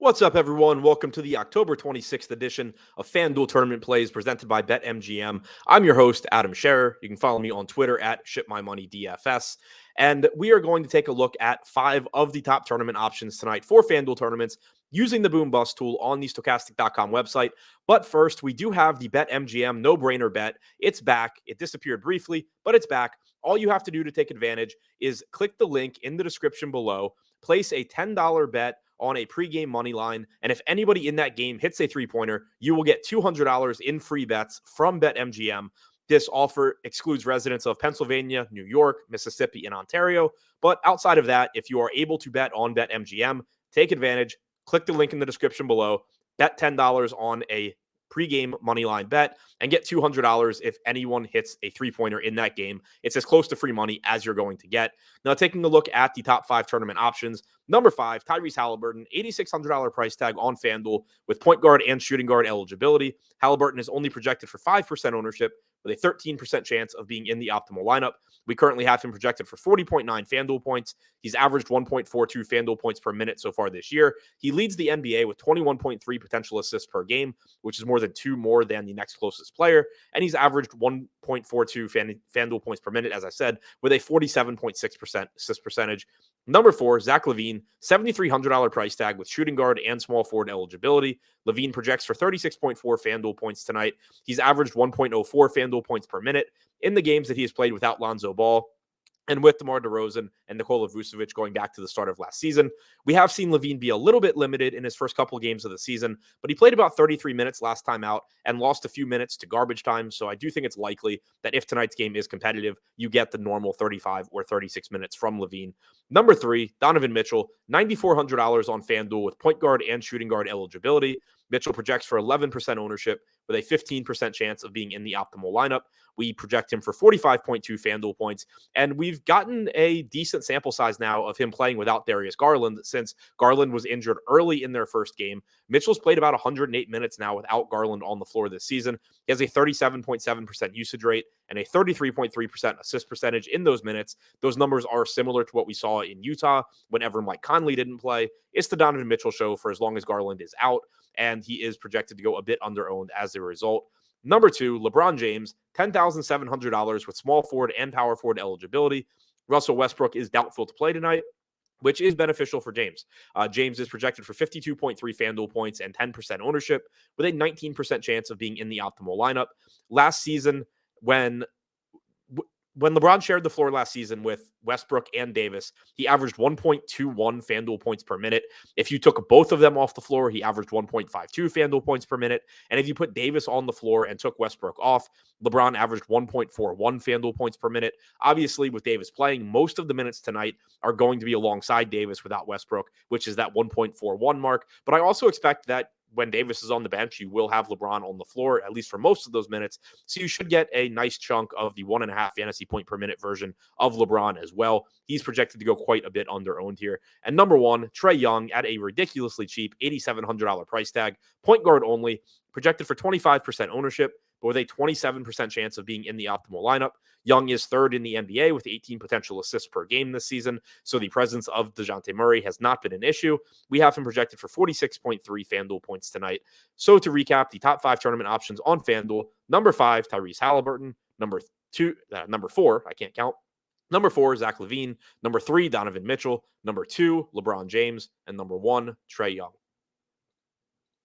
What's up, everyone? Welcome to the October 26th edition of FanDuel Tournament Plays presented by BetMGM. I'm your host, Adam Scherer. You can follow me on Twitter at ShipMyMoney DFS. And we are going to take a look at 5 of the top tournament options tonight for FanDuel tournaments using the Boom Bust tool on the Stokastic.com website. But first, we do have the BetMGM no-brainer bet. It's back. It disappeared briefly, but it's back. All you have to do to take advantage is click the link in the description below, place a $10 bet on a pregame money line, and if anybody in that game hits a three-pointer, you will get $200 in free bets from BetMGM. This offer excludes residents of Pennsylvania, New York, Mississippi, and Ontario. But outside of that, if you are able to bet on BetMGM, take advantage. Click the link in the description below. Bet $10 on a pregame money line bet and get $200 if anyone hits a three-pointer in that game. It's as close to free money as you're going to get. Now, taking a look at the top 5 tournament options, number 5, Tyrese Halliburton, $8,600 price tag on FanDuel with point guard and shooting guard eligibility. Halliburton is only projected for 5% ownership with a 13% chance of being in the optimal lineup. We currently have him projected for 40.9 FanDuel points. He's averaged 1.42 FanDuel points per minute so far this year. He leads the NBA with 21.3 potential assists per game, which is more than 2 more than the next closest player. And he's averaged 1.42 FanDuel points per minute, as I said, with a 47.6% assist percentage. Number 4, Zach LaVine, $7,300 price tag with shooting guard and small forward eligibility. LaVine projects for 36.4 FanDuel points tonight. He's averaged 1.04 FanDuel points per minute in the games that he has played without Lonzo Ball. And with DeMar DeRozan and Nikola Vucevic going back to the start of last season, we have seen LaVine be a little bit limited in his first couple of games of the season, but he played about 33 minutes last time out and lost a few minutes to garbage time. So I do think it's likely that if tonight's game is competitive, you get the normal 35 or 36 minutes from LaVine. Number 3, Donovan Mitchell, $9,400 on FanDuel with point guard and shooting guard eligibility. Mitchell projects for 11% ownership with a 15% chance of being in the optimal lineup. We project him for 45.2 FanDuel points, and we've gotten a decent sample size now of him playing without Darius Garland since Garland was injured early in their first game. Mitchell's played about 108 minutes now without Garland on the floor this season. He has a 37.7% usage rate and a 33.3% assist percentage in those minutes. Those numbers are similar to what we saw in Utah whenever Mike Conley didn't play. It's the Donovan Mitchell show for as long as Garland is out, and he is projected to go a bit under-owned as a result. Number 2, LeBron James, $10,700 with small forward and power forward eligibility. Russell Westbrook is doubtful to play tonight, which is beneficial for James. James is projected for 52.3 FanDuel points and 10% ownership with a 19% chance of being in the optimal lineup. Last season, when LeBron shared the floor last season with Westbrook and Davis, he averaged 1.21 FanDuel points per minute. If you took both of them off the floor, he averaged 1.52 FanDuel points per minute. And if you put Davis on the floor and took Westbrook off, LeBron averaged 1.41 FanDuel points per minute. Obviously, with Davis playing, most of the minutes tonight are going to be alongside Davis without Westbrook, which is that 1.41 mark. But I also expect that when Davis is on the bench, you will have LeBron on the floor, at least for most of those minutes. So you should get a nice chunk of the 1.5 fantasy point per minute version of LeBron as well. He's projected to go quite a bit under-owned here. And number 1, Trae Young at a ridiculously cheap $8,700 price tag, point guard only, projected for 25% ownership, but with a 27% chance of being in the optimal lineup. Young is 3rd in the NBA with 18 potential assists per game this season, so the presence of DeJounte Murray has not been an issue. We have him projected for 46.3 FanDuel points tonight. So to recap, the top 5 tournament options on FanDuel: number 5, Tyrese Halliburton; number 4, I can't count; number 4, Zach LaVine; number 3, Donovan Mitchell; number 2, LeBron James; and number 1, Trae Young.